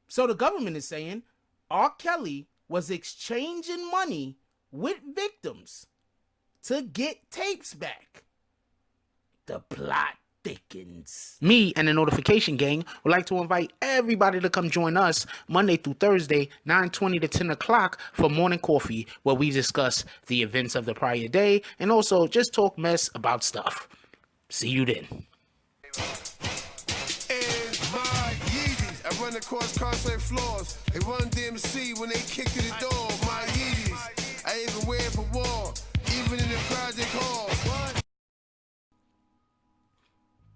So the government is saying R. Kelly was exchanging money with victims to get tapes back. The plot thickens. Me and the Notification Gang would like to invite everybody to come join us Monday through Thursday, 9:20 to 10 o'clock for Morning Coffee, where we discuss the events of the prior day and also just talk mess about stuff. See you then. I run across concert floors. They run DMC when they kick to the door. My Yeezys, I even wear it for war, even in the project hall. What?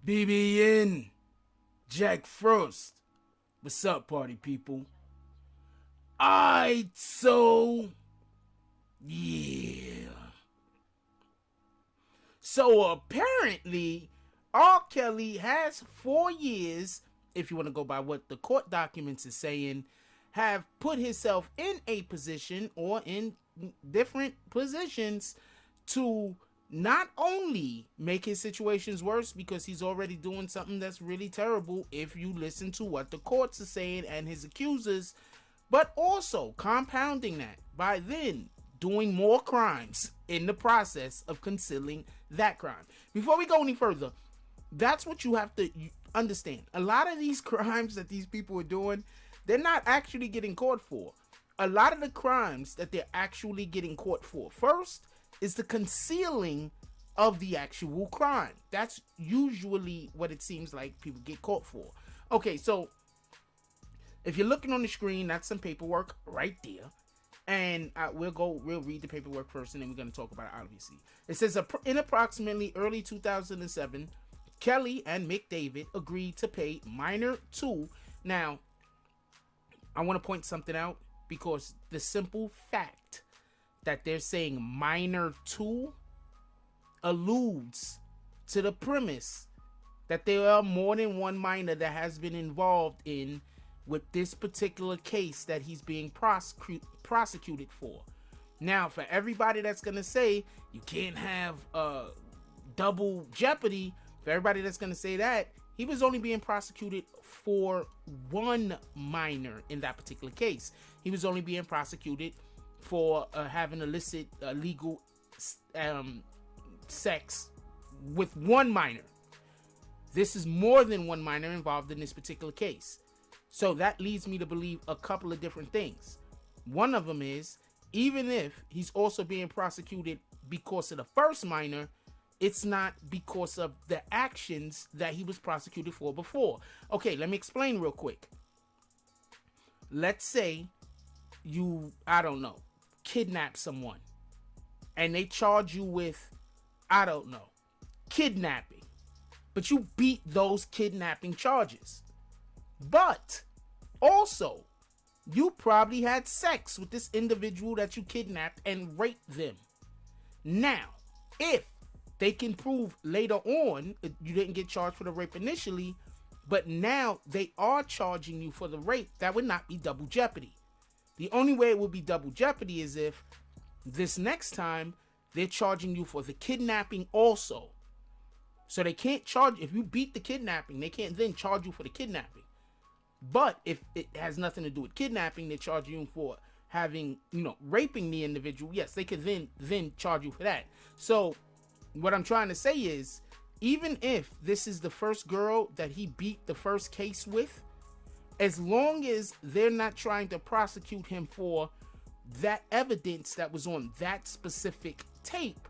BBN, Jack Frost. What's up, party people? Yeah. So apparently, R. Kelly has 4 years, if you want to go by what the court documents is saying, have put himself in a position or in different positions to not only make his situations worse, because he's already doing something that's really terrible if you listen to what the courts are saying and his accusers, but also compounding that by then doing more crimes in the process of concealing that crime. Before we go any further, that's what you have to understand. A lot of these crimes that these people are doing, they're not actually getting caught for. A lot of the crimes that they're actually getting caught for, first, is the concealing of the actual crime. That's usually what it seems like people get caught for. Okay, so if you're looking on the screen, that's some paperwork right there. And we'll read the paperwork first, and then we're going to talk about it, obviously. It says, in approximately early 2007, Kelly and Mick David agreed to pay minor 2. Now, I want to point something out, because the simple fact that they're saying minor 2 alludes to the premise that there are more than one minor that has been involved in with this particular case that he's being prosecuted for. Now, for everybody that's going to say you can't have double jeopardy, for everybody that's going to say that, he was only being prosecuted for one minor in that particular case. He was only being prosecuted for having illicit, illegal sex with one minor. This is more than one minor involved in this particular case. So that leads me to believe a couple of different things. One of them is, even if he's also being prosecuted because of the first minor, it's not because of the actions that he was prosecuted for before. Okay, let me explain real quick. Let's say you, I don't know, kidnap someone, and they charge you with, I don't know, kidnapping, but you beat those kidnapping charges. But also, you probably had sex with this individual that you kidnapped and raped them. Now, if they can prove later on you didn't get charged for the rape initially, but now they are charging you for the rape, that would not be double jeopardy. The only way it would be double jeopardy is if this next time they're charging you for the kidnapping also. So they can't charge, if you beat the kidnapping, they can't then charge you for the kidnapping. But if it has nothing to do with kidnapping, they charge you for having, raping the individual. Yes, they could then charge you for that. So what I'm trying to say is, even if this is the first girl that he beat the first case with, as long as they're not trying to prosecute him for that evidence that was on that specific tape,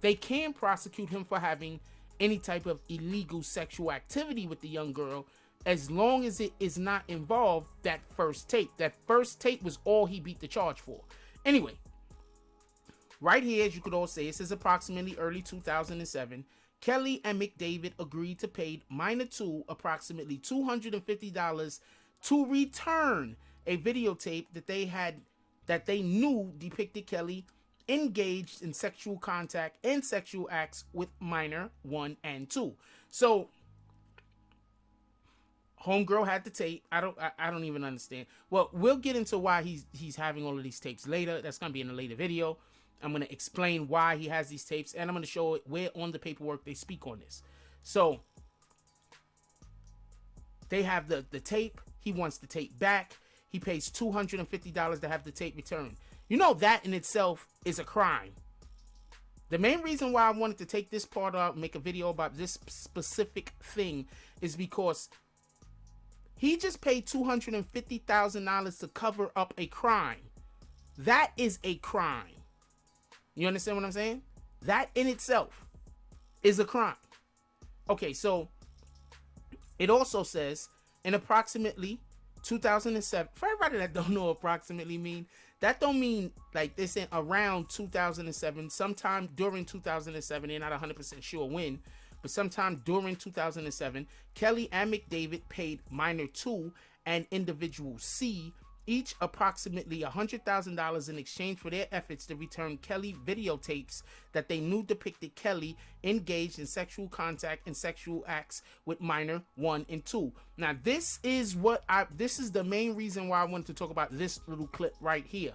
they can prosecute him for having any type of illegal sexual activity with the young girl, as long as it is not involved that first tape. That first tape was all he beat the charge for. Anyway, right here, as you could all say, it says approximately early 2007, Kelly and Mick David agreed to pay minor 2 approximately $250 to return a videotape that they knew depicted Kelly engaged in sexual contact and sexual acts with minor 1 and 2. So homegirl had the tape. I don't even understand. Well, we'll get into why he's having all of these tapes later. That's gonna be in a later video. I'm gonna explain why he has these tapes, and I'm gonna show it where on the paperwork they speak on this. So they have the tape. He wants the tape back. He pays $250 to have the tape returned. You know, that in itself is a crime. The main reason why I wanted to take this part out and make a video about this specific thing is because he just paid $250,000 to cover up a crime. That is a crime. You understand what I'm saying? That in itself is a crime. Okay, so it also says in approximately 2007. For everybody that don't know what approximately mean, that don't mean like they say around 2007, sometime during 2007. They're not 100% sure when, but sometime during 2007, Kelly and McDavid paid minor 2 and individual C each approximately $100,000 in exchange for their efforts to return Kelly videotapes that they knew depicted Kelly engaged in sexual contact and sexual acts with minor 1 and 2. Now, this is the main reason why I wanted to talk about this little clip right here.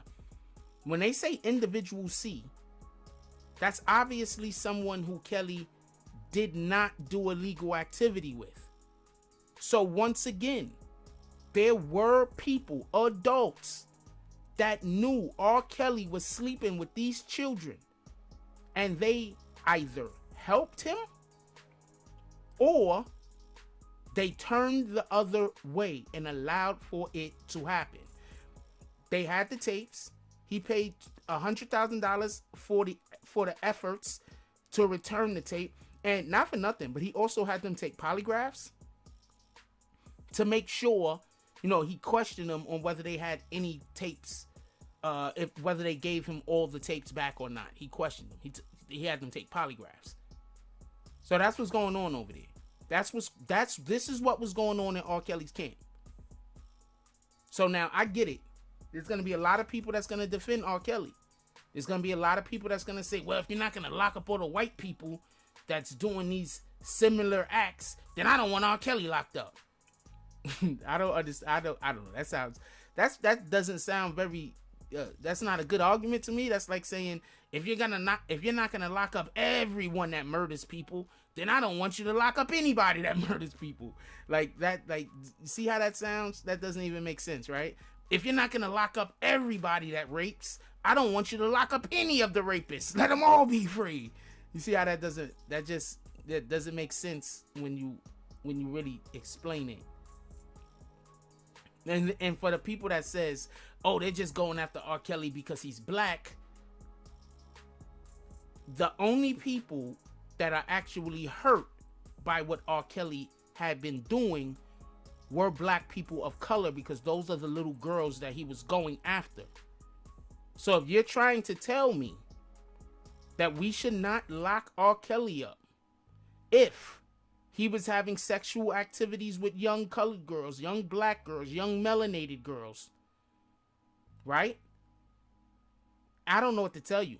When they say individual C, that's obviously someone who Kelly did not do illegal activity with. So once again, there were people, adults, that knew R. Kelly was sleeping with these children, and they either helped him or they turned the other way and allowed for it to happen. They had the tapes. He paid $100,000 for the efforts to return the tape, and not for nothing, but he also had them take polygraphs to make sure. You know, he questioned them on whether they had any tapes, whether they gave him all the tapes back or not. He questioned them. He had them take polygraphs. So that's what's going on over there. This is what was going on in R. Kelly's camp. So now I get it. There's gonna be a lot of people that's gonna defend R. Kelly. There's gonna be a lot of people that's gonna say, well, if you're not gonna lock up all the white people that's doing these similar acts, then I don't want R. Kelly locked up. I don't understand. I don't know. That doesn't sound very. That's not a good argument to me. That's like saying if you're not gonna lock up everyone that murders people, then I don't want you to lock up anybody that murders people. Like that. Like, see how that sounds? That doesn't even make sense, right? If you're not gonna lock up everybody that rapes, I don't want you to lock up any of the rapists. Let them all be free. You see how that doesn't make sense when you really explain it. And for the people that says, oh, they're just going after R. Kelly because he's black, the only people that are actually hurt by what R. Kelly had been doing were black people of color, because those are the little girls that he was going after. So if you're trying to tell me that we should not lock R. Kelly up if he was having sexual activities with young colored girls, young black girls, young melanated girls, right? I don't know what to tell you.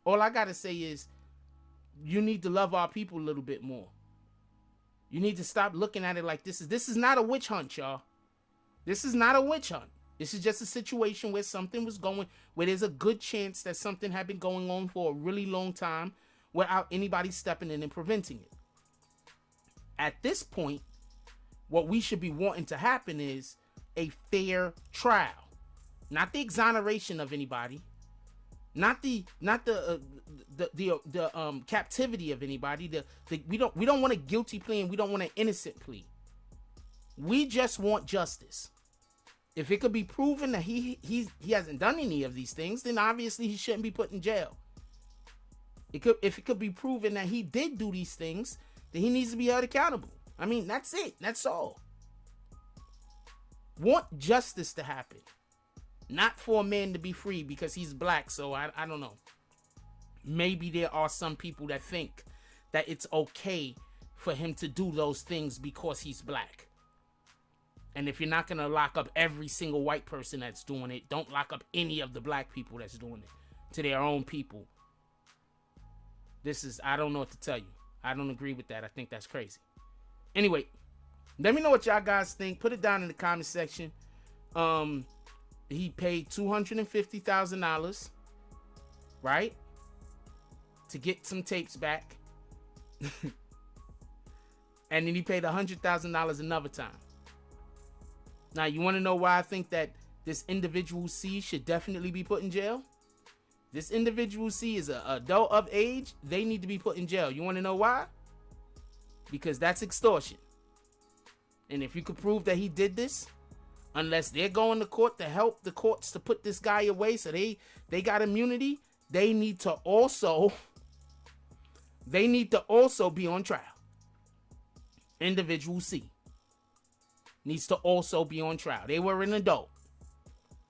All I gotta say is you need to love our people a little bit more. You need to stop looking at it like this is not a witch hunt, y'all. This is not a witch hunt. This is just a situation where something was going, where there's a good chance that something had been going on for a really long time without anybody stepping in and preventing it. At this point, what we should be wanting to happen is a fair trial, not the exoneration of anybody, not the captivity of anybody. We don't want a guilty plea and we don't want an innocent plea. We just want justice. If it could be proven that he hasn't done any of these things, then obviously he shouldn't be put in jail. If it could be proven that he did do these things, then he needs to be held accountable. I mean, that's it. That's all. Want justice to happen. Not for a man to be free because he's black. So I don't know. Maybe there are some people that think that it's okay for him to do those things because he's black. And if you're not going to lock up every single white person that's doing it, don't lock up any of the black people that's doing it to their own people. I don't know what to tell you. I don't agree with that. I think that's crazy. Anyway, let me know what y'all guys think. Put it down in the comment section. He paid $250,000, right, to get some tapes back. And then he paid $100,000 another time. Now, you want to know why I think that this individual C should definitely be put in jail? This individual C is an adult of age. They need to be put in jail. You want to know why? Because that's extortion. And if you could prove that he did this, unless they're going to court to help the courts to put this guy away so they got immunity, they need to also be on trial. Individual C needs to also be on trial. They were an adult.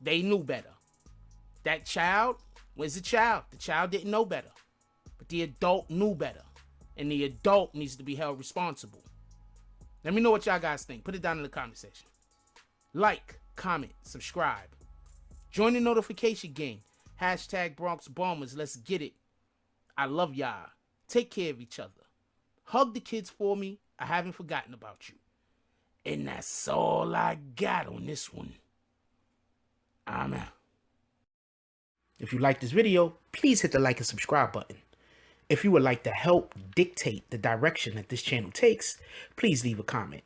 They knew better. That child was a child. The child didn't know better. But the adult knew better. And the adult needs to be held responsible. Let me know what y'all guys think. Put it down in the comment section. Like, comment, subscribe. Join the notification gang. Hashtag Bronx Bombers. Let's get it. I love y'all. Take care of each other. Hug the kids for me. I haven't forgotten about you. And that's all I got on this one. I'm out. If you like this video, please hit the like and subscribe button. If you would like to help dictate the direction that this channel takes, please leave a comment.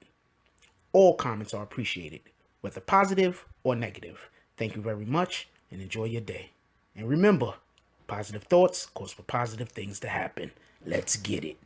All comments are appreciated, whether positive or negative. Thank you very much and enjoy your day. And remember, positive thoughts cause for positive things to happen. Let's get it.